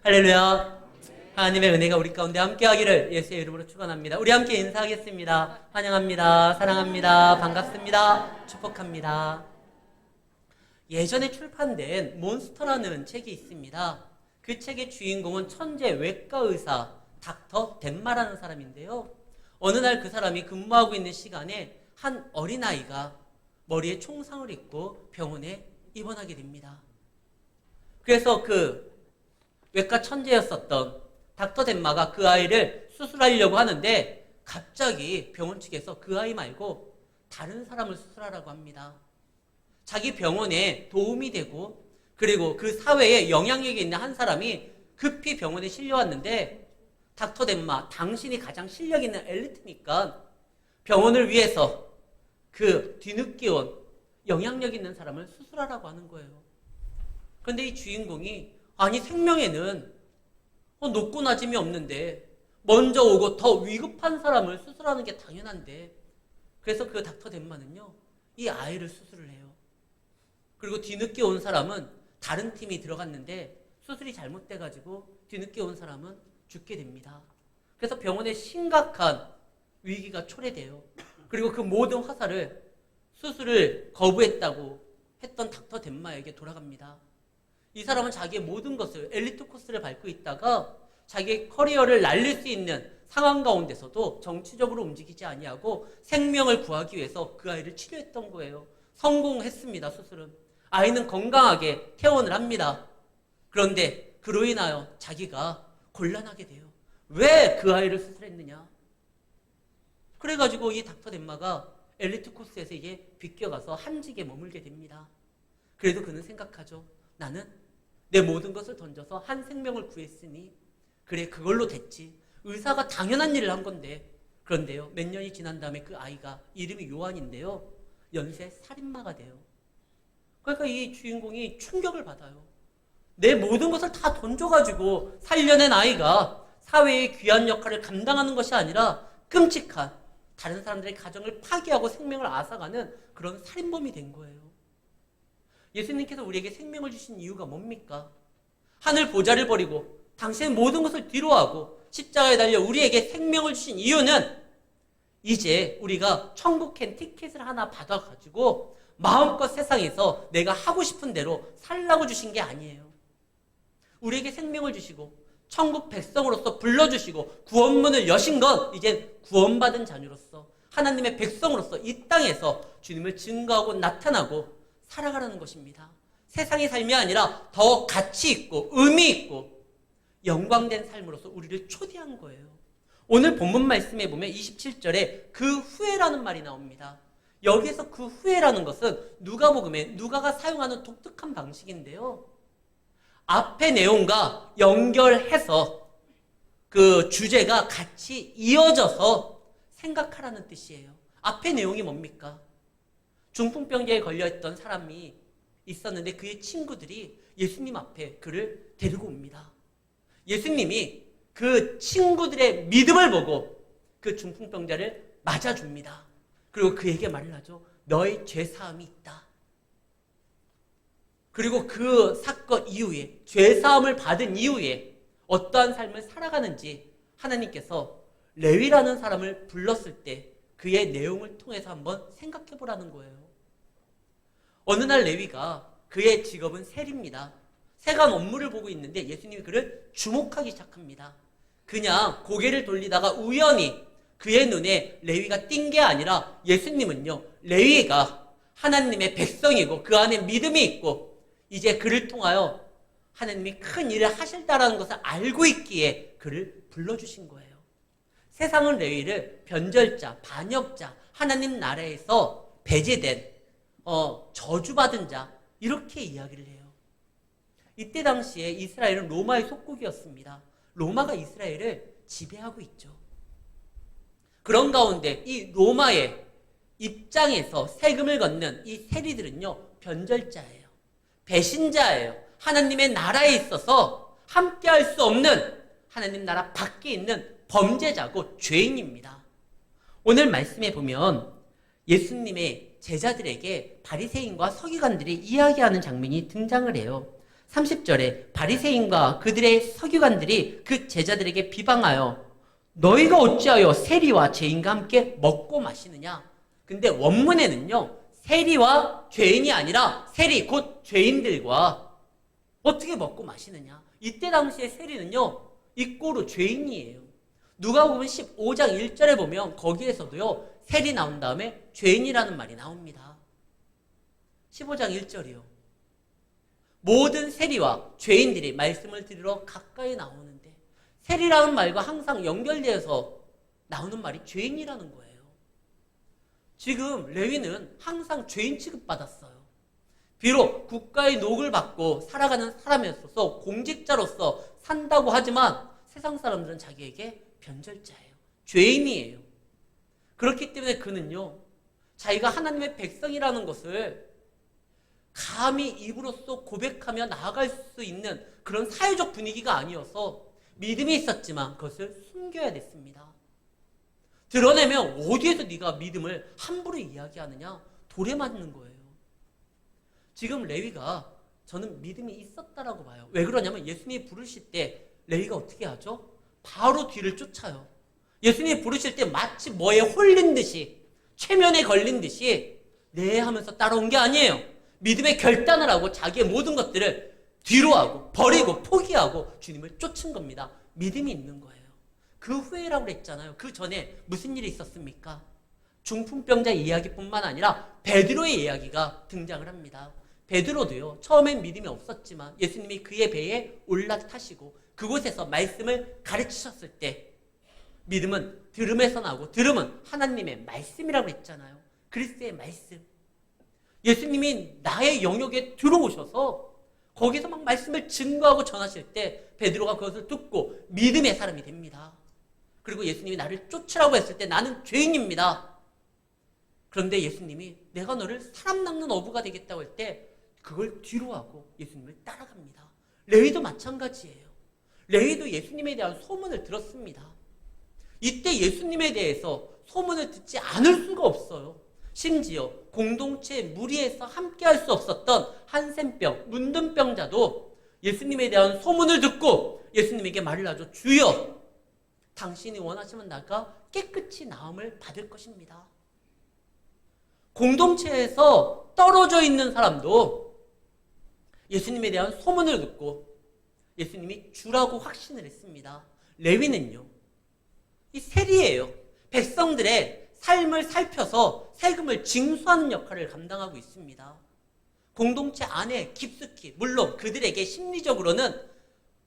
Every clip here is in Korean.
할렐루야. 하나님의 은혜가 우리 가운데 함께하기를 예수의 이름으로 축원합니다. 우리 함께 인사하겠습니다. 환영합니다. 사랑합니다. 반갑습니다. 축복합니다. 예전에 출판된 몬스터라는 책이 있습니다. 그 책의 주인공은 천재 외과 의사 닥터 덴마라는 사람인데요. 어느 날 그 사람이 근무하고 있는 시간에 한 어린아이가 머리에 총상을 입고 병원에 입원하게 됩니다. 그래서 그 외과 천재였었던 닥터 덴마가 그 아이를 수술하려고 하는데 갑자기 병원 측에서 그 아이 말고 다른 사람을 수술하라고 합니다. 자기 병원에 도움이 되고 그리고 그 사회에 영향력이 있는 한 사람이 급히 병원에 실려왔는데 닥터 덴마, 당신이 가장 실력 있는 엘리트니까 병원을 위해서 그 뒤늦게 온 영향력 있는 사람을 수술하라고 하는 거예요. 그런데 이 주인공이 아니 생명에는 높고 낮음이 없는데 먼저 오고 더 위급한 사람을 수술하는 게 당연한데 그래서 그 닥터 덴마는요 이 아이를 수술을 해요. 그리고 뒤늦게 온 사람은 다른 팀이 들어갔는데 수술이 잘못돼가지고 뒤늦게 온 사람은 죽게 됩니다. 그래서 병원에 심각한 위기가 초래돼요. 그리고 그 모든 화살을 수술을 거부했다고 했던 닥터 덴마에게 돌아갑니다. 이 사람은 자기의 모든 것을 엘리트 코스를 밟고 있다가 자기의 커리어를 날릴 수 있는 상황 가운데서도 정치적으로 움직이지 아니하고 생명을 구하기 위해서 그 아이를 치료했던 거예요. 성공했습니다. 수술은. 아이는 건강하게 퇴원을 합니다. 그런데 그로 인하여 자기가 곤란하게 돼요. 왜 그 아이를 수술했느냐? 그래가지고 이 닥터 덴마가 엘리트 코스에서 이게 비껴가서 한직에 머물게 됩니다. 그래도 그는 생각하죠. 나는 내 모든 것을 던져서 한 생명을 구했으니 그래 그걸로 됐지. 의사가 당연한 일을 한 건데. 그런데요 몇 년이 지난 다음에 그 아이가 이름이 요한인데요 연쇄 살인마가 돼요. 그러니까 이 주인공이 충격을 받아요. 내 모든 것을 다 던져가지고 살려낸 아이가 사회의 귀한 역할을 감당하는 것이 아니라 끔찍한 다른 사람들의 가정을 파괴하고 생명을 앗아가는 그런 살인범이 된 거예요. 예수님께서 우리에게 생명을 주신 이유가 뭡니까? 하늘 보좌를 버리고 당신의 모든 것을 뒤로하고 십자가에 달려 우리에게 생명을 주신 이유는 이제 우리가 천국행 티켓을 하나 받아가지고 마음껏 세상에서 내가 하고 싶은 대로 살라고 주신 게 아니에요. 우리에게 생명을 주시고 천국 백성으로서 불러주시고 구원문을 여신 건 이제 구원받은 자녀로서 하나님의 백성으로서 이 땅에서 주님을 증거하고 나타나고 살아가라는 것입니다. 세상의 삶이 아니라 더 가치 있고 의미 있고 영광된 삶으로서 우리를 초대한 거예요. 오늘 본문 말씀에 보면 27절에 그 후에라는 말이 나옵니다. 여기에서 그 후에라는 것은 누가복음에 누가가 사용하는 독특한 방식인데요. 앞의 내용과 연결해서 그 주제가 같이 이어져서 생각하라는 뜻이에요. 앞의 내용이 뭡니까? 중풍병자에 걸려있던 사람이 있었는데 그의 친구들이 예수님 앞에 그를 데리고 옵니다. 예수님이 그 친구들의 믿음을 보고 그 중풍병자를 맞아줍니다. 그리고 그에게 말을 하죠. 너의 죄사함이 있다. 그리고 그 사건 이후에 죄사함을 받은 이후에 어떠한 삶을 살아가는지 하나님께서 레위라는 사람을 불렀을 때 그의 내용을 통해서 한번 생각해 보라는 거예요. 어느 날 레위가 그의 직업은 세리입니다. 세간 업무를 보고 있는데 예수님이 그를 주목하기 시작합니다. 그냥 고개를 돌리다가 우연히 그의 눈에 레위가 띈 게 아니라 예수님은요 레위가 하나님의 백성이고 그 안에 믿음이 있고 이제 그를 통하여 하나님이 큰 일을 하실다라는 것을 알고 있기에 그를 불러주신 거예요. 세상은 레위를 변절자, 반역자, 하나님 나라에서 배제된 저주받은 자 이렇게 이야기를 해요. 이때 당시에 이스라엘은 로마의 속국이었습니다. 로마가 이스라엘을 지배하고 있죠. 그런 가운데 이 로마의 입장에서 세금을 걷는 이 세리들은요 변절자예요. 배신자예요. 하나님의 나라에 있어서 함께할 수 없는 하나님 나라 밖에 있는 범죄자고 죄인입니다. 오늘 말씀에 보면 예수님의 제자들에게 바리새인과 서기관들이 이야기하는 장면이 등장을 해요. 30절에 바리새인과 그들의 서기관들이 그 제자들에게 비방하여 너희가 어찌하여 세리와 죄인과 함께 먹고 마시느냐. 근데 원문에는요, 세리와 죄인이 아니라 세리 곧 죄인들과 어떻게 먹고 마시느냐. 이때 당시에 세리는요, 이꼬르 죄인이에요. 누가복음 15장 1절에 보면 거기에서도요, 세리 나온 다음에 죄인이라는 말이 나옵니다. 15장 1절이요. 모든 세리와 죄인들이 말씀을 들으러 가까이 나오는데, 세리라는 말과 항상 연결되어서 나오는 말이 죄인이라는 거예요. 지금 레위는 항상 죄인 취급받았어요. 비록 국가의 녹을 받고 살아가는 사람이었어서 공직자로서 산다고 하지만 세상 사람들은 자기에게 변절자예요. 죄인이에요. 그렇기 때문에 그는요, 자기가 하나님의 백성이라는 것을 감히 입으로써 고백하며 나아갈 수 있는 그런 사회적 분위기가 아니어서 믿음이 있었지만 그것을 숨겨야 됐습니다. 드러내면 어디에서 네가 믿음을 함부로 이야기하느냐? 돌에 맞는 거예요. 지금 레위가 저는 믿음이 있었다라고 봐요. 왜 그러냐면 예수님이 부르실 때 레위가 어떻게 하죠? 바로 뒤를 쫓아요. 예수님이 부르실 때 마치 뭐에 홀린 듯이, 최면에 걸린 듯이 네 하면서 따라온 게 아니에요. 믿음의 결단을 하고 자기의 모든 것들을 뒤로 하고 버리고 포기하고 주님을 쫓은 겁니다. 믿음이 있는 거예요. 그 후에라고 그랬잖아요. 그 전에 무슨 일이 있었습니까? 중풍병자 이야기뿐만 아니라 베드로의 이야기가 등장을 합니다. 베드로도요, 처음엔 믿음이 없었지만 예수님이 그의 배에 올라타시고 그곳에서 말씀을 가르치셨을 때 믿음은 들음에서 나고 들음은 하나님의 말씀이라고 했잖아요. 그리스도의 말씀. 예수님이 나의 영역에 들어오셔서 거기서 막 말씀을 증거하고 전하실 때 베드로가 그것을 듣고 믿음의 사람이 됩니다. 그리고 예수님이 나를 쫓으라고 했을 때 나는 죄인입니다. 그런데 예수님이 내가 너를 사람 낚는 어부가 되겠다고 할 때 그걸 뒤로 하고 예수님을 따라갑니다. 레위도 마찬가지예요. 레위도 예수님에 대한 소문을 들었습니다. 이때 예수님에 대해서 소문을 듣지 않을 수가 없어요. 심지어 공동체 무리에서 함께 할 수 없었던 한센병, 문둥병자도 예수님에 대한 소문을 듣고 예수님에게 말을 하죠. 주여, 당신이 원하시면 나가 깨끗이 나음을 받을 것입니다. 공동체에서 떨어져 있는 사람도 예수님에 대한 소문을 듣고 예수님이 주라고 확신을 했습니다. 레위는요, 이 세리예요. 백성들의 삶을 살펴서 세금을 징수하는 역할을 감당하고 있습니다. 공동체 안에 깊숙이, 물론 그들에게 심리적으로는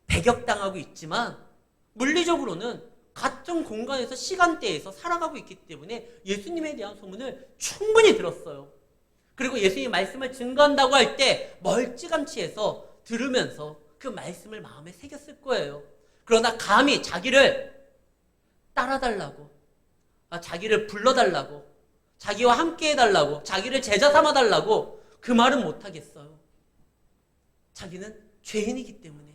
배격당하고 있지만 물리적으로는 같은 공간에서 시간대에서 살아가고 있기 때문에 예수님에 대한 소문을 충분히 들었어요. 그리고 예수님이 말씀을 증거한다고 할 때 멀찌감치 해서 들으면서 그 말씀을 마음에 새겼을 거예요. 그러나 감히 자기를 따라달라고, 자기를 불러달라고, 자기와 함께 해달라고, 자기를 제자 삼아달라고 그 말은 못하겠어요. 자기는 죄인이기 때문에.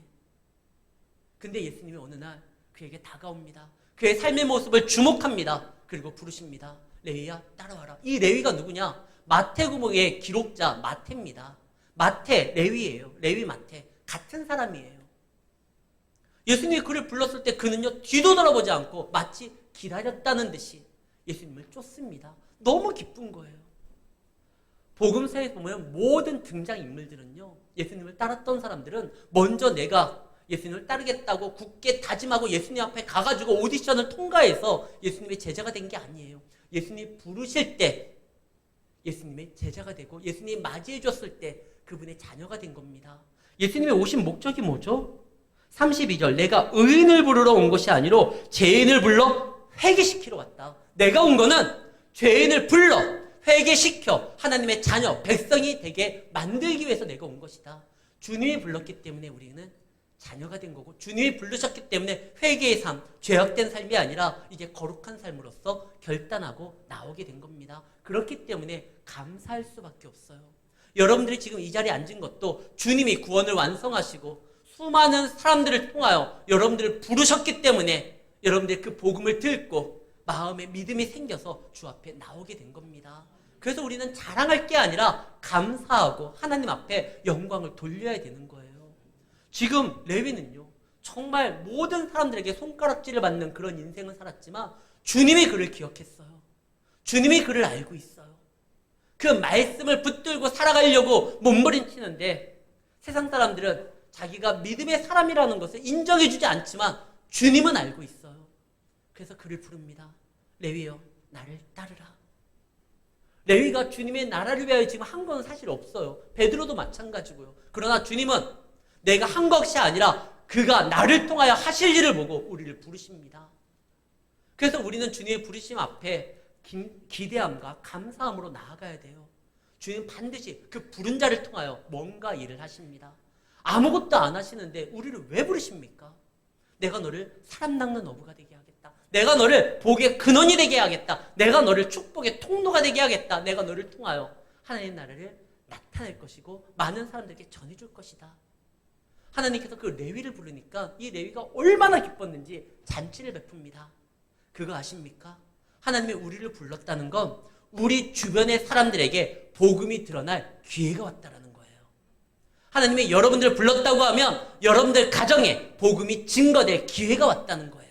근데 예수님이 어느 날 그에게 다가옵니다. 그의 삶의 모습을 주목합니다. 그리고 부르십니다. 레위야, 따라와라. 이 레위가 누구냐? 마태복음의 기록자 마태입니다. 마태, 레위예요. 레위, 마태. 같은 사람이에요. 예수님이 그를 불렀을 때 그는요, 뒤도 돌아보지 않고 마치 기다렸다는 듯이 예수님을 쫓습니다. 너무 기쁜 거예요. 복음서에 보면 모든 등장인물들은요, 예수님을 따랐던 사람들은 먼저 내가 예수님을 따르겠다고 굳게 다짐하고 예수님 앞에 가가지고 오디션을 통과해서 예수님의 제자가 된 게 아니에요. 예수님이 부르실 때 예수님의 제자가 되고 예수님이 맞이해 줬을 때 그분의 자녀가 된 겁니다. 예수님이 오신 목적이 뭐죠? 32절, 내가 의인을 부르러 온 것이 아니로 죄인을 불러 회개시키러 왔다. 내가 온 거는 죄인을 불러 회개시켜 하나님의 자녀, 백성이 되게 만들기 위해서 내가 온 것이다. 주님이 불렀기 때문에 우리는 자녀가 된 거고, 주님이 부르셨기 때문에 회개의 삶, 죄악된 삶이 아니라 이제 거룩한 삶으로서 결단하고 나오게 된 겁니다. 그렇기 때문에 감사할 수밖에 없어요. 여러분들이 지금 이 자리에 앉은 것도 주님이 구원을 완성하시고 수많은 사람들을 통하여 여러분들을 부르셨기 때문에 여러분들이 그 복음을 듣고 마음에 믿음이 생겨서 주 앞에 나오게 된 겁니다. 그래서 우리는 자랑할 게 아니라 감사하고 하나님 앞에 영광을 돌려야 되는 거예요. 지금 레위는요, 정말 모든 사람들에게 손가락질을 받는 그런 인생을 살았지만 주님이 그를 기억했어요. 주님이 그를 알고 있어요. 그 말씀을 붙들고 살아가려고 몸부림치는데 세상 사람들은 자기가 믿음의 사람이라는 것을 인정해주지 않지만 주님은 알고 있어요. 그래서 그를 부릅니다. 레위여, 나를 따르라. 레위가 주님의 나라를 위하여 지금 한 건 사실 없어요. 베드로도 마찬가지고요. 그러나 주님은 내가 한 것이 아니라 그가 나를 통하여 하실 일을 보고 우리를 부르십니다. 그래서 우리는 주님의 부르심 앞에 기대함과 감사함으로 나아가야 돼요. 주님 반드시 그 부른 자를 통하여 뭔가 일을 하십니다. 아무것도 안 하시는데 우리를 왜 부르십니까? 내가 너를 사람 낚는 어부가 되게 하겠다. 내가 너를 복의 근원이 되게 하겠다. 내가 너를 축복의 통로가 되게 하겠다. 내가 너를 통하여 하나님의 나라를 나타낼 것이고 많은 사람들에게 전해줄 것이다. 하나님께서 그 레위를 부르니까 이 레위가 얼마나 기뻤는지 잔치를 베풉니다. 그거 아십니까? 하나님이 우리를 불렀다는 건 우리 주변의 사람들에게 복음이 드러날 기회가 왔다라는 거예요. 하나님이 여러분들을 불렀다고 하면 여러분들 가정에 복음이 증거될 기회가 왔다는 거예요.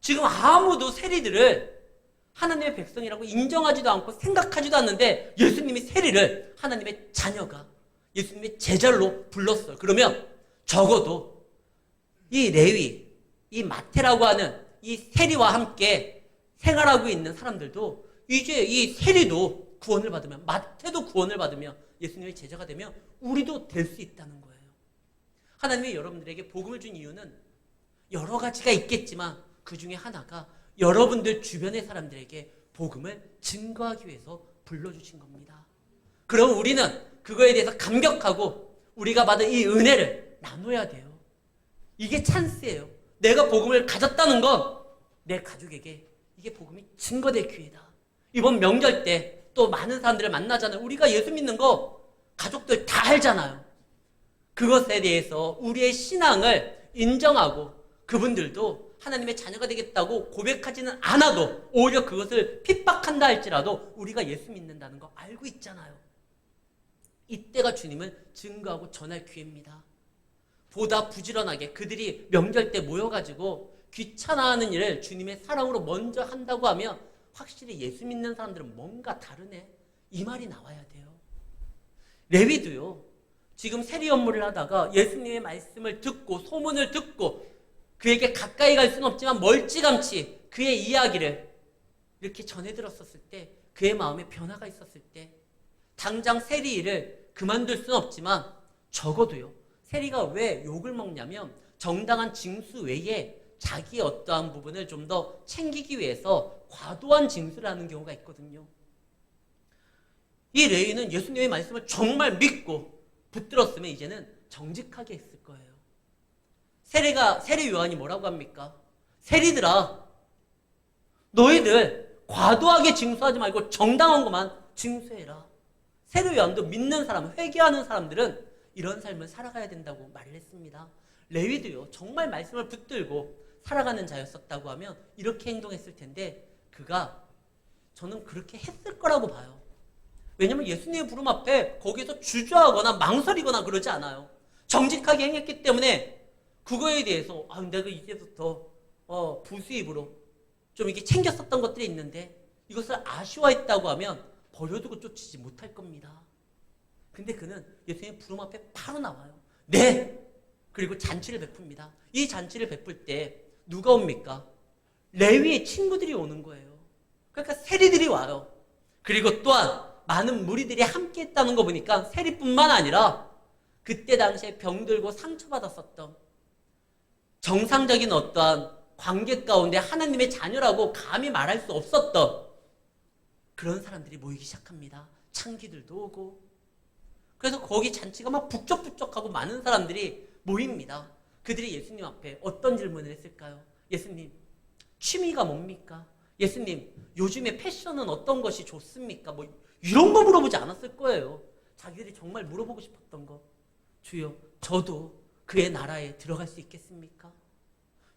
지금 아무도 세리들을 하나님의 백성이라고 인정하지도 않고 생각하지도 않는데 예수님이 세리를 하나님의 자녀가 예수님의 제자로 불렀어요. 그러면 적어도 이 레위, 이 마태라고 하는 이 세리와 함께 생활하고 있는 사람들도 이제 이 세리도 구원을 받으면, 마태도 구원을 받으면 예수님의 제자가 되면 우리도 될 수 있다는 거예요. 하나님이 여러분들에게 복음을 준 이유는 여러 가지가 있겠지만 그 중에 하나가 여러분들 주변의 사람들에게 복음을 증거하기 위해서 불러주신 겁니다. 그럼 우리는 그거에 대해서 감격하고 우리가 받은 이 은혜를 나눠야 돼요. 이게 찬스예요. 내가 복음을 가졌다는 건 내 가족에게 이게 복음이 증거될 기회다. 이번 명절 때 또 많은 사람들을 만나잖아요. 우리가 예수 믿는 거 가족들 다 알잖아요. 그것에 대해서 우리의 신앙을 인정하고 그분들도 하나님의 자녀가 되겠다고 고백하지는 않아도 오히려 그것을 핍박한다 할지라도 우리가 예수 믿는다는 거 알고 있잖아요. 이때가 주님을 증거하고 전할 기회입니다. 보다 부지런하게 그들이 명절 때 모여가지고 귀찮아하는 일을 주님의 사랑으로 먼저 한다고 하면 확실히 예수 믿는 사람들은 뭔가 다르네. 이 말이 나와야 돼요. 레위도요. 지금 세리 업무를 하다가 예수님의 말씀을 듣고 소문을 듣고 그에게 가까이 갈 수는 없지만 멀찌감치 그의 이야기를 이렇게 전해 들었었을 때 그의 마음에 변화가 있었을 때 당장 세리 일을 그만둘 수는 없지만 적어도요. 세리가 왜 욕을 먹냐면 정당한 징수 외에 자기의 어떠한 부분을 좀 더 챙기기 위해서 과도한 징수를 하는 경우가 있거든요. 이 레위는 예수님의 말씀을 정말 믿고 붙들었으면 이제는 정직하게 했을 거예요. 세리 요한이 뭐라고 합니까? 세리들아, 너희들 과도하게 징수하지 말고 정당한 것만 징수해라. 세리 요한도 믿는 사람, 회개하는 사람들은 이런 삶을 살아가야 된다고 말을 했습니다. 레위도요, 정말 말씀을 붙들고 살아가는 자였었다고 하면 이렇게 행동했을 텐데 그가 저는 그렇게 했을 거라고 봐요. 왜냐하면 예수님의 부름 앞에 거기에서 주저하거나 망설이거나 그러지 않아요. 정직하게 행했기 때문에 그거에 대해서 내가 이제부터 부수입으로 좀 이렇게 챙겼었던 것들이 있는데 이것을 아쉬워했다고 하면 버려두고 쫓지 못할 겁니다. 근데 그는 예수님의 부름 앞에 바로 나와요. 네! 그리고 잔치를 베풉니다. 이 잔치를 베풀 때 누가 옵니까? 레위의 친구들이 오는 거예요. 그러니까 세리들이 와요. 그리고 또한 많은 무리들이 함께 했다는 거 보니까 세리뿐만 아니라 그때 당시에 병들고 상처받았었던 정상적인 어떠한 관계 가운데 하나님의 자녀라고 감히 말할 수 없었던 그런 사람들이 모이기 시작합니다. 창기들도 오고. 그래서 거기 잔치가 막 북적북적하고 많은 사람들이 모입니다. 그들이 예수님 앞에 어떤 질문을 했을까요? 예수님, 취미가 뭡니까? 예수님, 요즘에 패션은 어떤 것이 좋습니까? 뭐 이런 거 물어보지 않았을 거예요. 자기들이 정말 물어보고 싶었던 거. 주여, 저도 그의 나라에 들어갈 수 있겠습니까?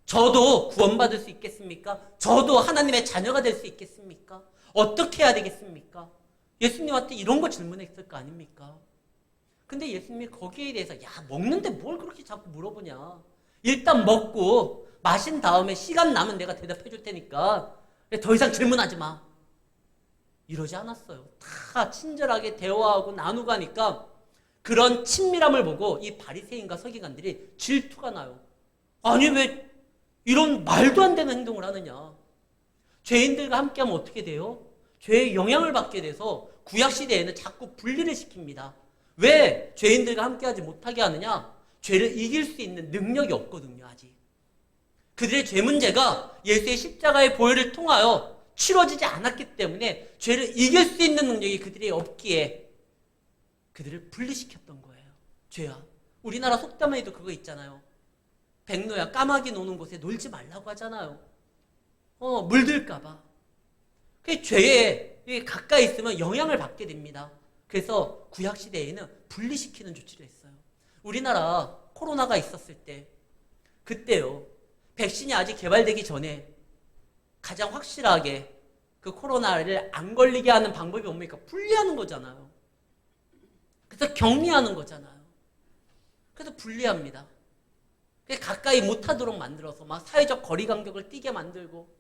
저도 구원받을 수 있겠습니까? 저도 하나님의 자녀가 될 수 있겠습니까? 어떻게 해야 되겠습니까? 예수님한테 이런 거 질문했을 거 아닙니까? 근데 예수님이 거기에 대해서 야 먹는데 뭘 그렇게 자꾸 물어보냐. 일단 먹고 마신 다음에 시간 나면 내가 대답해 줄 테니까 더 이상 질문하지 마. 이러지 않았어요. 다 친절하게 대화하고 나누고 하니까 그런 친밀함을 보고 이 바리새인과 서기관들이 질투가 나요. 아니 왜 이런 말도 안 되는 행동을 하느냐. 죄인들과 함께하면 어떻게 돼요? 죄의 영향을 받게 돼서 구약시대에는 자꾸 분리를 시킵니다. 왜 죄인들과 함께하지 못하게 하느냐? 죄를 이길 수 있는 능력이 없거든요. 아직. 그들의 죄 문제가 예수의 십자가의 보혈을 통하여 치러지지 않았기 때문에 죄를 이길 수 있는 능력이 그들이 없기에 그들을 분리시켰던 거예요. 죄와. 우리나라 속담에도 그거 있잖아요. 백로야 까마귀 노는 곳에 놀지 말라고 하잖아요. 물들까 봐. 그 죄에 가까이 있으면 영향을 받게 됩니다. 그래서 구약시대에는 분리시키는 조치를 했어요. 우리나라 코로나가 있었을 때 그때요. 백신이 아직 개발되기 전에 가장 확실하게 그 코로나를 안 걸리게 하는 방법이 뭡니까? 분리하는 거잖아요. 그래서 격리하는 거잖아요. 그래서 분리합니다. 가까이 못하도록 만들어서 막 사회적 거리 간격을 띄게 만들고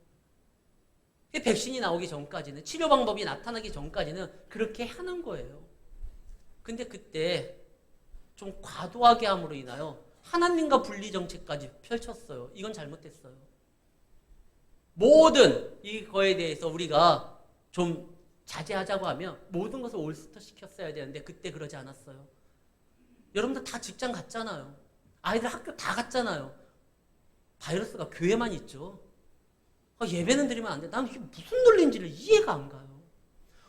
백신이 나오기 전까지는 치료 방법이 나타나기 전까지는 그렇게 하는 거예요. 근데 그때 좀 과도하게 함으로 인하여 하나님과 분리 정책까지 펼쳤어요. 이건 잘못됐어요. 모든 이거에 대해서 우리가 좀 자제하자고 하면 모든 것을 올스터 시켰어야 되는데 그때 그러지 않았어요. 여러분들 다 직장 갔잖아요. 아이들 학교 다 갔잖아요. 바이러스가 교회만 있죠. 예배는 드리면 안 돼. 난 이게 무슨 논리인지를 이해가 안 가요.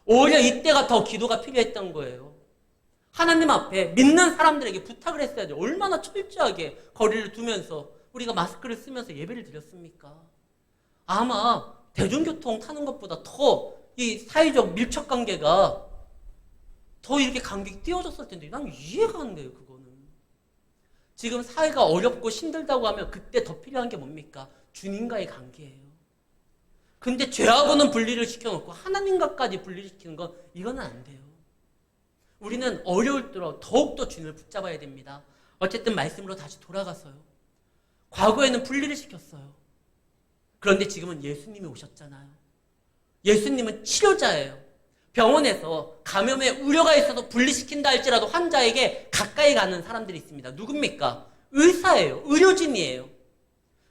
오히려 이때가 더 기도가 필요했던 거예요. 하나님 앞에 믿는 사람들에게 부탁을 했어야죠. 얼마나 철저하게 거리를 두면서 우리가 마스크를 쓰면서 예배를 드렸습니까? 아마 대중교통 타는 것보다 더 이 사회적 밀착 관계가 더 이렇게 간격이 띄워졌을 텐데 난 이해가 안 돼요. 그거는. 지금 사회가 어렵고 힘들다고 하면 그때 더 필요한 게 뭡니까? 주님과의 관계예요. 근데 죄하고는 분리를 시켜놓고 하나님과까지 분리를 시키는 건 이거는 안 돼요. 우리는 어려울수록 더욱더 주님을 붙잡아야 됩니다. 어쨌든 말씀으로 다시 돌아가서요. 과거에는 분리를 시켰어요. 그런데 지금은 예수님이 오셨잖아요. 예수님은 치료자예요. 병원에서 감염의 우려가 있어서 분리시킨다 할지라도 환자에게 가까이 가는 사람들이 있습니다. 누굽니까? 의사예요. 의료진이에요.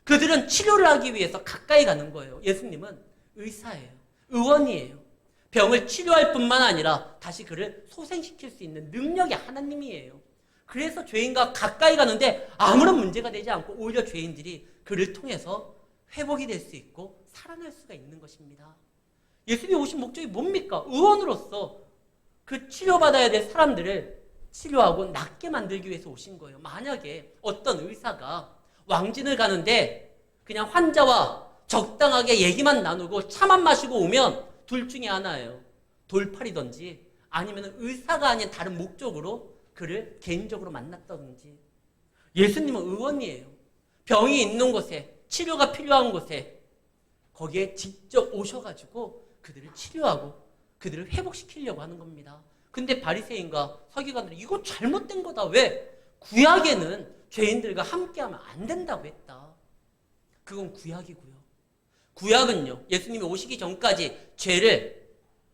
그들은 치료를 하기 위해서 가까이 가는 거예요. 예수님은 의사예요. 의원이에요. 병을 치료할 뿐만 아니라 다시 그를 소생시킬 수 있는 능력이 하나님이에요. 그래서 죄인과 가까이 가는데 아무런 문제가 되지 않고 오히려 죄인들이 그를 통해서 회복이 될 수 있고 살아날 수가 있는 것입니다. 예수님이 오신 목적이 뭡니까? 의원으로서 그 치료받아야 될 사람들을 치료하고 낫게 만들기 위해서 오신 거예요. 만약에 어떤 의사가 왕진을 가는데 그냥 환자와 적당하게 얘기만 나누고 차만 마시고 오면 둘 중에 하나예요. 돌팔이든지 아니면 의사가 아닌 다른 목적으로 그를 개인적으로 만났다든지. 예수님은 의원이에요. 병이 있는 곳에, 치료가 필요한 곳에 거기에 직접 오셔가지고 그들을 치료하고 그들을 회복시키려고 하는 겁니다. 근데 바리새인과 서기관들은 이거 잘못된 거다. 왜? 구약에는 죄인들과 함께하면 안 된다고 했다. 그건 구약이고요. 구약은요, 예수님이 오시기 전까지 죄를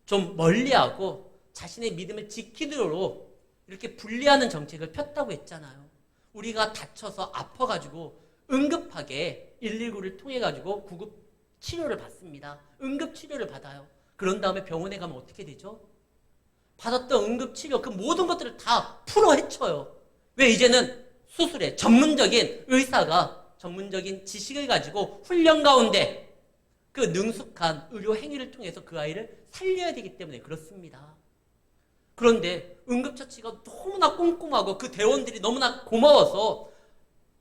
좀 멀리하고 자신의 믿음을 지키도록 이렇게 분리하는 정책을 폈다고 했잖아요. 우리가 다쳐서 아파가지고 응급하게 119를 통해가지고 구급 치료를 받습니다. 응급치료를 받아요. 그런 다음에 병원에 가면 어떻게 되죠? 받았던 응급치료 그 모든 것들을 다 풀어 헤쳐요. 왜? 이제는 수술에 전문적인 의사가 전문적인 지식을 가지고 훈련 가운데 그 능숙한 의료 행위를 통해서 그 아이를 살려야 되기 때문에 그렇습니다. 그런데 응급처치가 너무나 꼼꼼하고 그 대원들이 너무나 고마워서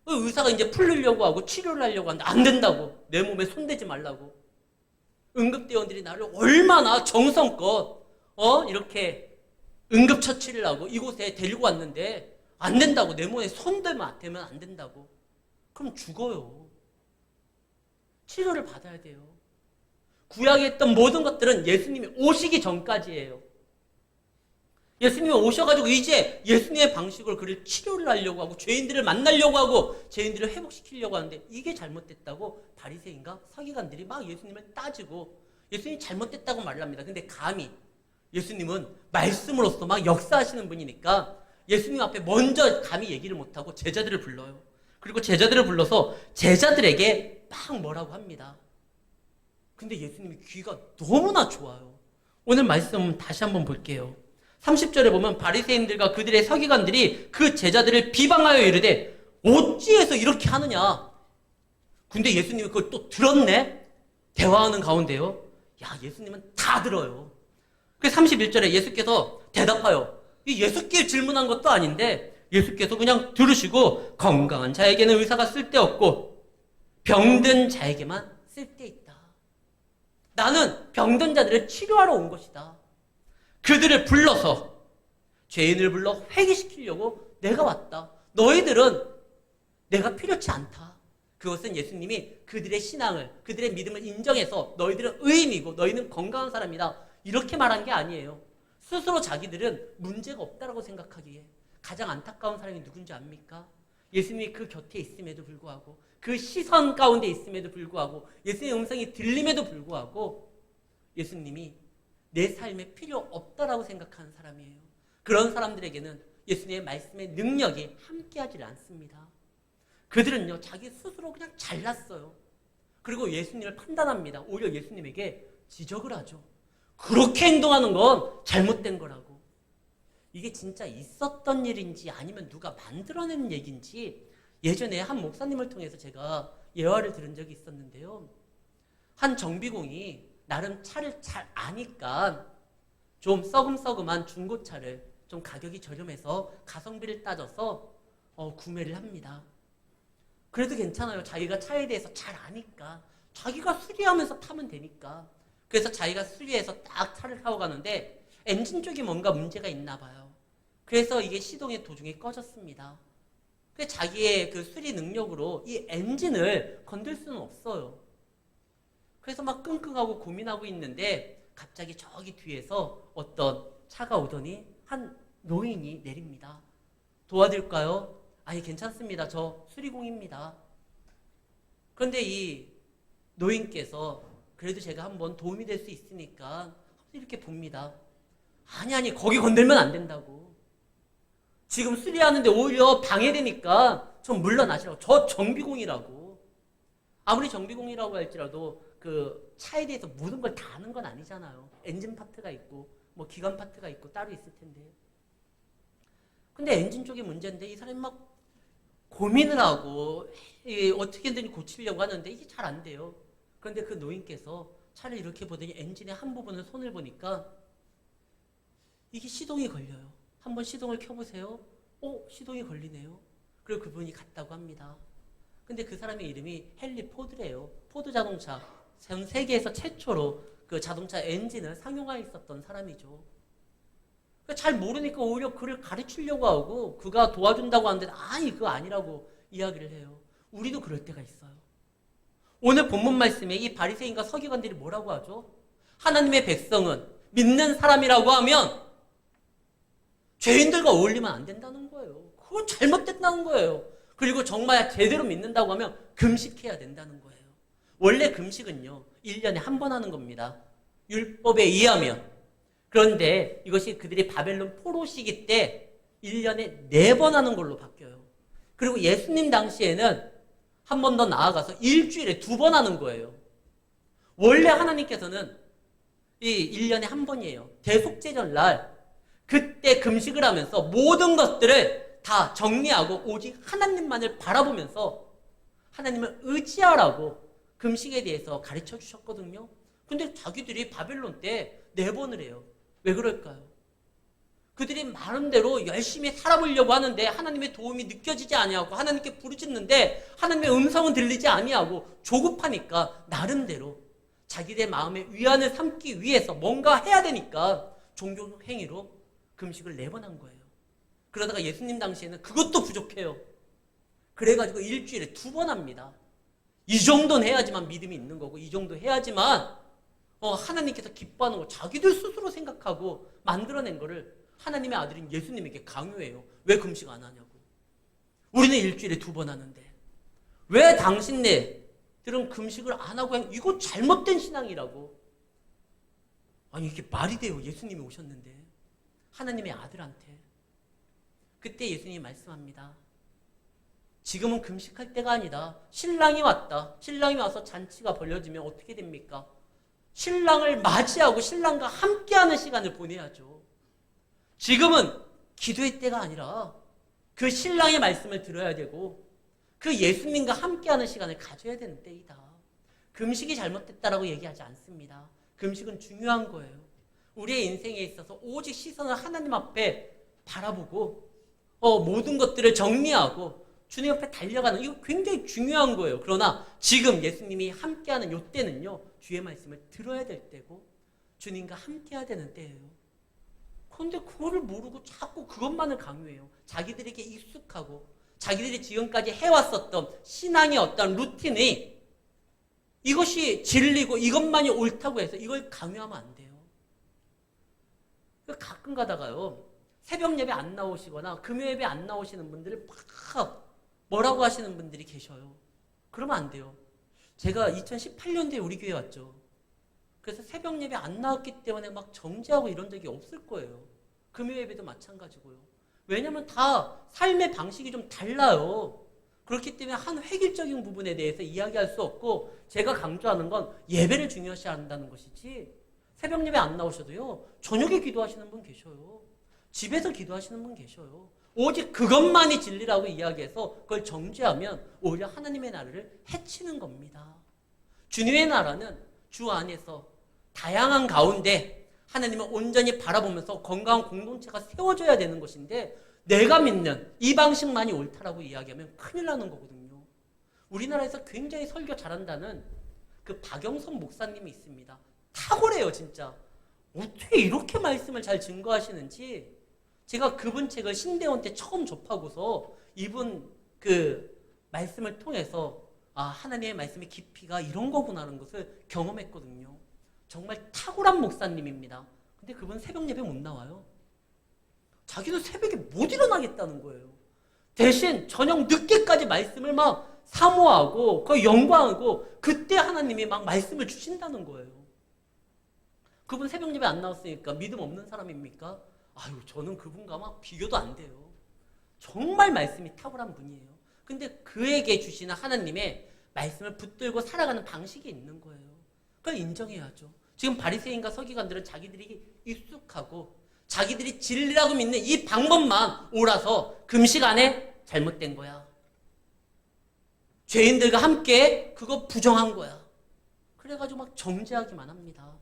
그 의사가 이제 풀리려고 하고 치료를 하려고 하는데 안 된다고. 내 몸에 손대지 말라고. 응급대원들이 나를 얼마나 정성껏 이렇게 응급처치를 하고 이곳에 데리고 왔는데 안 된다고. 내 몸에 손대면 안 된다고. 그럼 죽어요. 치료를 받아야 돼요. 구약에 했던 모든 것들은 예수님이 오시기 전까지예요. 예수님이 오셔가지고 이제 예수님의 방식으로 그를 치료를 하려고 하고 죄인들을 만나려고 하고 죄인들을 회복시키려고 하는데 이게 잘못됐다고 바리새인과 서기관들이 막 예수님을 따지고 예수님이 잘못됐다고 말을 합니다. 근데 감히 예수님은 말씀으로서 막 역사하시는 분이니까 예수님 앞에 먼저 감히 얘기를 못하고 제자들을 불러요. 그리고 제자들을 불러서 제자들에게 막 뭐라고 합니다. 근데 예수님이 귀가 너무나 좋아요. 오늘 말씀 다시 한번 볼게요. 30절에 보면 바리새인들과 그들의 서기관들이 그 제자들을 비방하여 이르되 어찌해서 이렇게 하느냐. 근데 예수님이 그걸 또 들었네. 대화하는 가운데요. 야, 예수님은 다 들어요. 그래서 31절에 예수께서 대답하여, 이 예수께 질문한 것도 아닌데 예수께서 그냥 들으시고 건강한 자에게는 의사가 쓸데없고 병든 자에게만 쓸데있다. 나는 병든 자들을 치료하러 온 것이다. 그들을 불러서 죄인을 불러 회개시키려고 내가 왔다. 너희들은 내가 필요치 않다. 그것은 예수님이 그들의 신앙을, 그들의 믿음을 인정해서 너희들은 의인이고 너희는 건강한 사람이다. 이렇게 말한 게 아니에요. 스스로 자기들은 문제가 없다라고 생각하기에 가장 안타까운 사람이 누군지 압니까? 예수님이 그 곁에 있음에도 불구하고 그 시선 가운데 있음에도 불구하고 예수님의 음성이 들림에도 불구하고 예수님이 내 삶에 필요 없다라고 생각하는 사람이에요. 그런 사람들에게는 예수님의 말씀의 능력이 함께하지 않습니다. 그들은요, 자기 스스로 그냥 잘났어요. 그리고 예수님을 판단합니다. 오히려 예수님에게 지적을 하죠. 그렇게 행동하는 건 잘못된 거라고. 이게 진짜 있었던 일인지 아니면 누가 만들어낸 얘기인지 예전에 한 목사님을 통해서 제가 예화를 들은 적이 있었는데요. 한 정비공이 나름 차를 잘 아니까 좀 써금써금한 중고차를 좀 가격이 저렴해서 가성비를 따져서 구매를 합니다. 그래도 괜찮아요. 자기가 차에 대해서 잘 아니까 자기가 수리하면서 타면 되니까. 그래서 자기가 수리해서 딱 차를 타고 가는데 엔진 쪽이 뭔가 문제가 있나 봐요. 그래서 이게 시동의 도중에 꺼졌습니다. 그래서 자기의 그 수리 능력으로 이 엔진을 건들 수는 없어요. 그래서 막 끙끙하고 고민하고 있는데 갑자기 저기 뒤에서 어떤 차가 오더니 한 노인이 내립니다. 도와드릴까요? 아니, 괜찮습니다. 저 수리공입니다. 그런데 이 노인께서 그래도 제가 한번 도움이 될 수 있으니까 이렇게 봅니다. 아니, 거기 건들면 안 된다고. 지금 수리하는데 오히려 방해되니까 좀 물러나시라고. 저 정비공이라고. 아무리 정비공이라고 할지라도 그 차에 대해서 모든 걸 다 아는 건 아니잖아요. 엔진 파트가 있고 뭐 기관 파트가 있고 따로 있을 텐데. 근데 엔진 쪽이 문제인데 이 사람이 막 고민을 하고 어떻게든 고치려고 하는데 이게 잘 안 돼요. 그런데 그 노인께서 차를 이렇게 보더니 엔진의 한 부분을 손을 보니까 이게 시동이 걸려요. 한번 시동을 켜보세요. 시동이 걸리네요. 그리고 그분이 갔다고 합니다. 근데 그 사람의 이름이 헨리 포드래요. 포드 자동차. 전 세계에서 최초로 그 자동차 엔진을 상용화해 있었던 사람이죠. 잘 모르니까 오히려 그를 가르치려고 하고 그가 도와준다고 하는데 아니, 그거 아니라고 이야기를 해요. 우리도 그럴 때가 있어요. 오늘 본문 말씀에 이 바리새인과 서기관들이 뭐라고 하죠? 하나님의 백성은 믿는 사람이라고 하면 죄인들과 어울리면 안 된다는 거예요. 그건 잘못됐다는 거예요. 그리고 정말 제대로 믿는다고 하면 금식해야 된다는 거예요. 원래 금식은요, 1년에 한 번 하는 겁니다. 율법에 의하면. 그런데 이것이 그들이 바벨론 포로 시기 때 1년에 4번 하는 걸로 바뀌어요. 그리고 예수님 당시에는 한 번 더 나아가서 일주일에 2번 하는 거예요. 원래 하나님께서는 이 1년에 한 번이에요. 대속죄절 날 그때 금식을 하면서 모든 것들을 다 정리하고 오직 하나님만을 바라보면서 하나님을 의지하라고 금식에 대해서 가르쳐 주셨거든요. 근데 자기들이 바벨론 때 4번을 해요. 왜 그럴까요? 그들이 마음대로 열심히 살아보려고 하는데 하나님의 도움이 느껴지지 아니하고 하나님께 부르짖는데 하나님의 음성은 들리지 아니하고 조급하니까 나름대로 자기들 마음의 위안을 삼기 위해서 뭔가 해야 되니까 종교 행위로 금식을 4번 한 거예요. 그러다가 예수님 당시에는 그것도 부족해요. 그래가지고 일주일에 2번 합니다. 이 정도는 해야지만 믿음이 있는 거고 이 정도 해야지만 하나님께서 기뻐하는 거 자기들 스스로 생각하고 만들어낸 거를 하나님의 아들인 예수님에게 강요해요. 왜 금식 안 하냐고. 우리는 일주일에 2번 하는데 왜 당신네들은 금식을 안 하고 이거 잘못된 신앙이라고. 아니 이게 말이 돼요. 예수님이 오셨는데 하나님의 아들한테. 그때 예수님이 말씀합니다. 지금은 금식할 때가 아니다. 신랑이 왔다. 신랑이 와서 잔치가 벌려지면 어떻게 됩니까? 신랑을 맞이하고 신랑과 함께하는 시간을 보내야죠. 지금은 기도의 때가 아니라 그 신랑의 말씀을 들어야 되고 그 예수님과 함께하는 시간을 가져야 되는 때이다. 금식이 잘못됐다라고 얘기하지 않습니다. 금식은 중요한 거예요. 우리의 인생에 있어서 오직 시선을 하나님 앞에 바라보고 모든 것들을 정리하고 주님 앞에 달려가는 이거 굉장히 중요한 거예요. 그러나 지금 예수님이 함께하는 이 때는요. 주의 말씀을 들어야 될 때고 주님과 함께해야 되는 때예요. 그런데 그거를 모르고 자꾸 그것만을 강요해요. 자기들에게 익숙하고 자기들이 지금까지 해왔었던 신앙의 어떤 루틴이 이것이 진리고 이것만이 옳다고 해서 이걸 강요하면 안 돼요. 가끔 가다가요. 새벽 예배 안 나오시거나 금요 예배 안 나오시는 분들을 막 뭐라고 하시는 분들이 계셔요. 그러면 안 돼요. 제가 2018년도에 우리 교회 왔죠. 그래서 새벽 예배 안 나왔기 때문에 막 정죄하고 이런 적이 없을 거예요. 금요 예배도 마찬가지고요. 왜냐하면 다 삶의 방식이 좀 달라요. 그렇기 때문에 한 획일적인 부분에 대해서 이야기할 수 없고 제가 강조하는 건 예배를 중요시 한다는 것이지 새벽 예배 안 나오셔도요. 저녁에 기도하시는 분 계셔요. 집에서 기도하시는 분 계셔요. 오직 그것만이 진리라고 이야기해서 그걸 정죄하면 오히려 하나님의 나라를 해치는 겁니다. 주님의 나라는 주 안에서 다양한 가운데 하나님을 온전히 바라보면서 건강한 공동체가 세워져야 되는 것인데 내가 믿는 이 방식만이 옳다라고 이야기하면 큰일 나는 거거든요. 우리나라에서 굉장히 설교 잘한다는 그 박영선 목사님이 있습니다. 탁월해요 진짜. 어떻게 이렇게 말씀을 잘 증거하시는지 제가 그분 책을 신대원 때 처음 접하고서 이분 그 말씀을 통해서 하나님의 말씀의 깊이가 이런 거구나라는 것을 경험했거든요. 정말 탁월한 목사님입니다. 근데 그분 새벽 예배 못 나와요. 자기는 새벽에 못 일어나겠다는 거예요. 대신 저녁 늦게까지 말씀을 막 사모하고 그 영광하고 그때 하나님이 막 말씀을 주신다는 거예요. 그분 새벽 예배 안 나왔으니까 믿음 없는 사람입니까? 아유, 저는 그분과 막 비교도 안 돼요. 정말 말씀이 탁월한 분이에요. 근데 그에게 주시는 하나님의 말씀을 붙들고 살아가는 방식이 있는 거예요. 그걸 인정해야죠. 지금 바리새인과 서기관들은 자기들이 익숙하고 자기들이 진리라고 믿는 이 방법만 옳아서 금식 안에 잘못된 거야. 죄인들과 함께 그거 부정한 거야. 그래가지고 막 정죄하기만 합니다.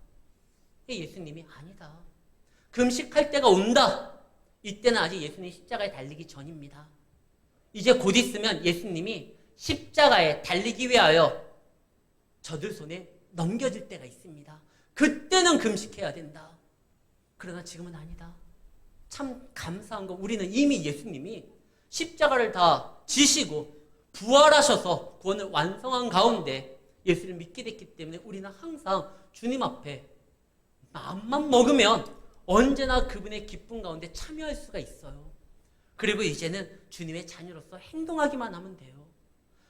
예수님이 아니다. 금식할 때가 온다. 이때는 아직 예수님이 십자가에 달리기 전입니다. 이제 곧 있으면 예수님이 십자가에 달리기 위하여 저들 손에 넘겨질 때가 있습니다. 그때는 금식해야 된다. 그러나 지금은 아니다. 참 감사한 건 우리는 이미 예수님이 십자가를 다 지시고 부활하셔서 구원을 완성한 가운데 예수를 믿게 됐기 때문에 우리는 항상 주님 앞에 마음만 먹으면 언제나 그분의 기쁨 가운데 참여할 수가 있어요. 그리고 이제는 주님의 자녀로서 행동하기만 하면 돼요.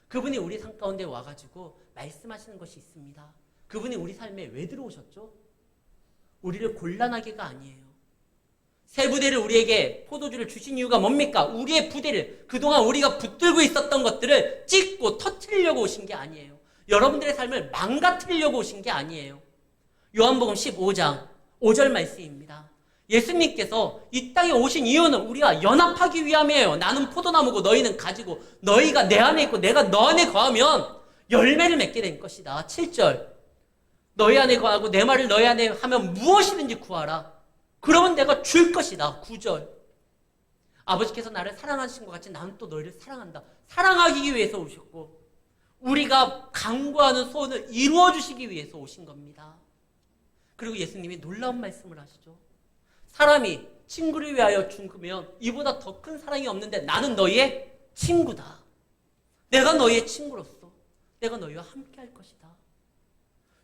그분이 우리 삶 가운데 와가지고 말씀하시는 것이 있습니다. 그분이 우리 삶에 왜 들어오셨죠? 우리를 곤란하게가 아니에요. 새 부대를 우리에게 포도주를 주신 이유가 뭡니까? 우리의 부대를 그동안 우리가 붙들고 있었던 것들을 찢고 터뜨리려고 오신 게 아니에요. 여러분들의 삶을 망가뜨리려고 오신 게 아니에요. 요한복음 15장 5절 말씀입니다. 예수님께서 이 땅에 오신 이유는 우리가 연합하기 위함이에요. 나는 포도나무고 너희는 가지고 너희가 내 안에 있고 내가 너 안에 거하면 열매를 맺게 될 것이다. 7절 너희 안에 거하고 내 말을 너희 안에 하면 무엇이든지 구하라. 그러면 내가 줄 것이다. 9절 아버지께서 나를 사랑하신 것 같이 나는 또 너희를 사랑한다. 사랑하기 위해서 오셨고 우리가 간구하는 소원을 이루어 주시기 위해서 오신 겁니다. 그리고 예수님이 놀라운 말씀을 하시죠. 사람이 친구를 위하여 죽으면 이보다 더 큰 사랑이 없는데 나는 너희의 친구다. 내가 너희의 친구로서 내가 너희와 함께 할 것이다.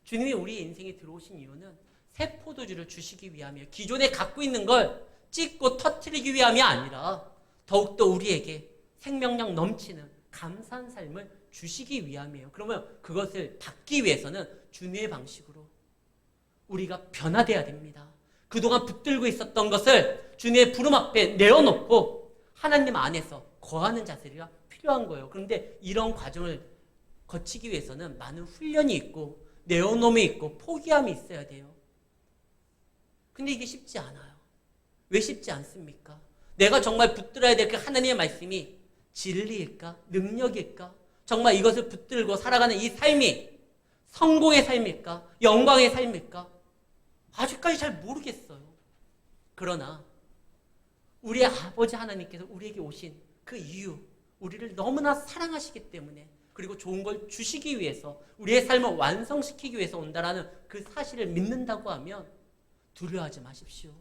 주님이 우리 인생에 들어오신 이유는 새 포도주를 주시기 위함이에요. 기존에 갖고 있는 걸 찍고 터트리기 위함이 아니라 더욱더 우리에게 생명력 넘치는 감사한 삶을 주시기 위함이에요. 그러면 그것을 받기 위해서는 주님의 방식으로 우리가 변화돼야 됩니다. 그동안 붙들고 있었던 것을 주님의 부름 앞에 내어놓고 하나님 안에서 거하는 자세가 필요한 거예요. 그런데 이런 과정을 거치기 위해서는 많은 훈련이 있고 내어놓음이 있고 포기함이 있어야 돼요. 근데 이게 쉽지 않아요. 왜 쉽지 않습니까? 내가 정말 붙들어야 될 그 하나님의 말씀이 진리일까? 능력일까? 정말 이것을 붙들고 살아가는 이 삶이 성공의 삶일까? 영광의 삶일까? 아직까지 잘 모르겠어요. 그러나 우리의 아버지 하나님께서 우리에게 오신 그 이유, 우리를 너무나 사랑하시기 때문에, 그리고 좋은 걸 주시기 위해서, 우리의 삶을 완성시키기 위해서 온다라는 그 사실을 믿는다고 하면 두려워하지 마십시오.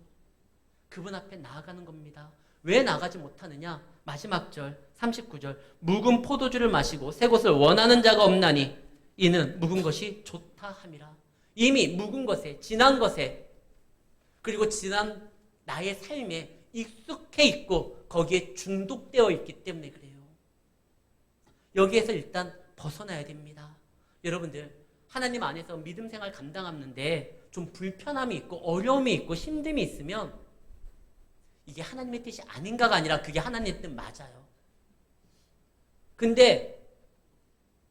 그분 앞에 나아가는 겁니다. 왜 나가지 못하느냐? 마지막 절 39절 묵은 포도주를 마시고 새 것을 원하는 자가 없나니 이는 묵은 것이 좋다 함이라. 이미 묵은 것에, 지난 것에, 그리고 지난 나의 삶에 익숙해 있고 거기에 중독되어 있기 때문에 그래요. 여기에서 일단 벗어나야 됩니다. 여러분들, 하나님 안에서 믿음 생활 감당하는데 좀 불편함이 있고 어려움이 있고 힘듦이 있으면 이게 하나님의 뜻이 아닌가가 아니라 그게 하나님의 뜻 맞아요. 근데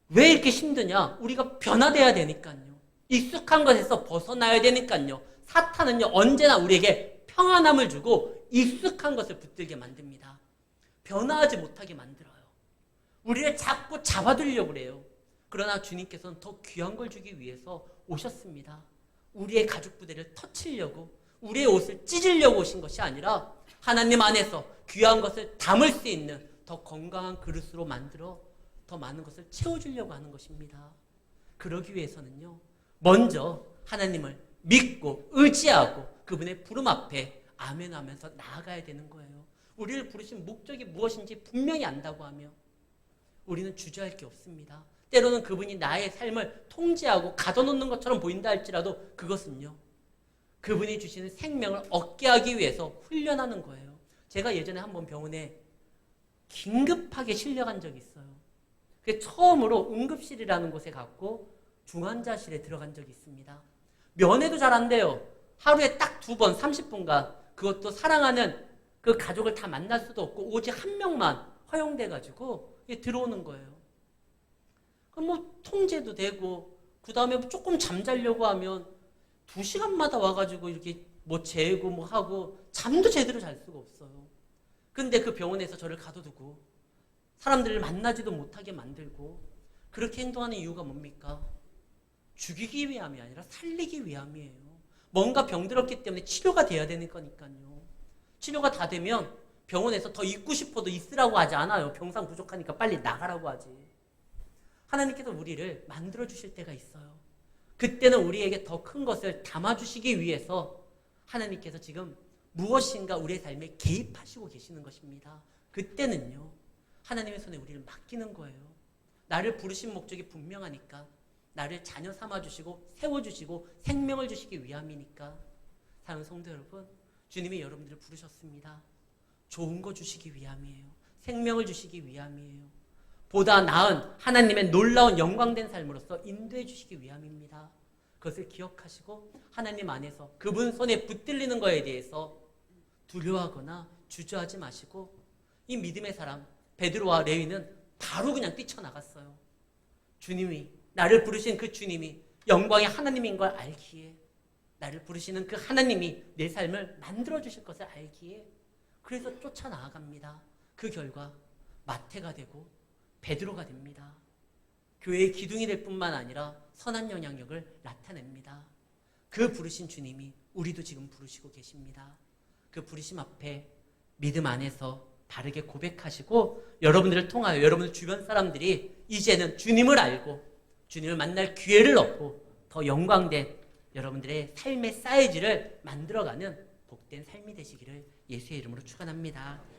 왜 이렇게 힘드냐? 우리가 변화돼야 되니까요. 익숙한 것에서 벗어나야 되니까요. 사탄은요, 언제나 우리에게 평안함을 주고 익숙한 것을 붙들게 만듭니다. 변화하지 못하게 만들어요. 우리를 자꾸 잡아들려고 그래요. 그러나 주님께서는 더 귀한 걸 주기 위해서 오셨습니다. 우리의 가죽 부대를 터치려고, 우리의 옷을 찢으려고 오신 것이 아니라 하나님 안에서 귀한 것을 담을 수 있는 더 건강한 그릇으로 만들어 더 많은 것을 채워주려고 하는 것입니다. 그러기 위해서는요, 먼저 하나님을 믿고 의지하고 그분의 부름 앞에 아멘하면서 나아가야 되는 거예요. 우리를 부르신 목적이 무엇인지 분명히 안다고 하며 우리는 주저할 게 없습니다. 때로는 그분이 나의 삶을 통제하고 가둬놓는 것처럼 보인다 할지라도 그것은요, 그분이 주시는 생명을 얻게 하기 위해서 훈련하는 거예요. 제가 예전에 한번 병원에 긴급하게 실려간 적이 있어요. 처음으로 응급실이라는 곳에 갔고 중환자실에 들어간 적이 있습니다. 면회도 잘 안 돼요. 하루에 딱 2번 30분간, 그것도 사랑하는 그 가족을 다 만날 수도 없고 오직 한 명만 허용돼가지고 들어오는 거예요. 그럼 뭐 통제도 되고, 그 다음에 조금 잠자려고 하면 2시간마다 와가지고 이렇게 뭐 재고 뭐 하고 잠도 제대로 잘 수가 없어요. 근데 그 병원에서 저를 가둬두고 사람들을 만나지도 못하게 만들고 그렇게 행동하는 이유가 뭡니까? 죽이기 위함이 아니라 살리기 위함이에요. 뭔가 병들었기 때문에 치료가 돼야 되는 거니까요. 치료가 다 되면 병원에서 더 있고 싶어도 있으라고 하지 않아요. 병상 부족하니까 빨리 나가라고 하지. 하나님께서 우리를 만들어주실 때가 있어요. 그때는 우리에게 더 큰 것을 담아주시기 위해서 하나님께서 지금 무엇인가 우리의 삶에 개입하시고 계시는 것입니다. 그때는요, 하나님의 손에 우리를 맡기는 거예요. 나를 부르신 목적이 분명하니까, 나를 자녀 삼아주시고 세워주시고 생명을 주시기 위함이니까. 사랑하는 성도 여러분, 주님이 여러분들을 부르셨습니다. 좋은 거 주시기 위함이에요. 생명을 주시기 위함이에요. 보다 나은 하나님의 놀라운 영광된 삶으로서 인도해 주시기 위함입니다. 그것을 기억하시고 하나님 안에서 그분 손에 붙들리는 것에 대해서 두려워하거나 주저하지 마시고, 이 믿음의 사람 베드로와 레위는 바로 그냥 뛰쳐나갔어요. 주님이, 나를 부르신 그 주님이 영광의 하나님인 걸 알기에, 나를 부르시는 그 하나님이 내 삶을 만들어주실 것을 알기에, 그래서 쫓아나아갑니다. 그 결과 마태가 되고 베드로가 됩니다. 교회의 기둥이 될 뿐만 아니라 선한 영향력을 나타냅니다. 그 부르신 주님이 우리도 지금 부르시고 계십니다. 그 부르심 앞에 믿음 안에서 바르게 고백하시고, 여러분들을 통하여 여러분들 주변 사람들이 이제는 주님을 알고 주님을 만날 기회를 얻고 더 영광된 여러분들의 삶의 사이즈를 만들어가는 복된 삶이 되시기를 예수의 이름으로 축원합니다.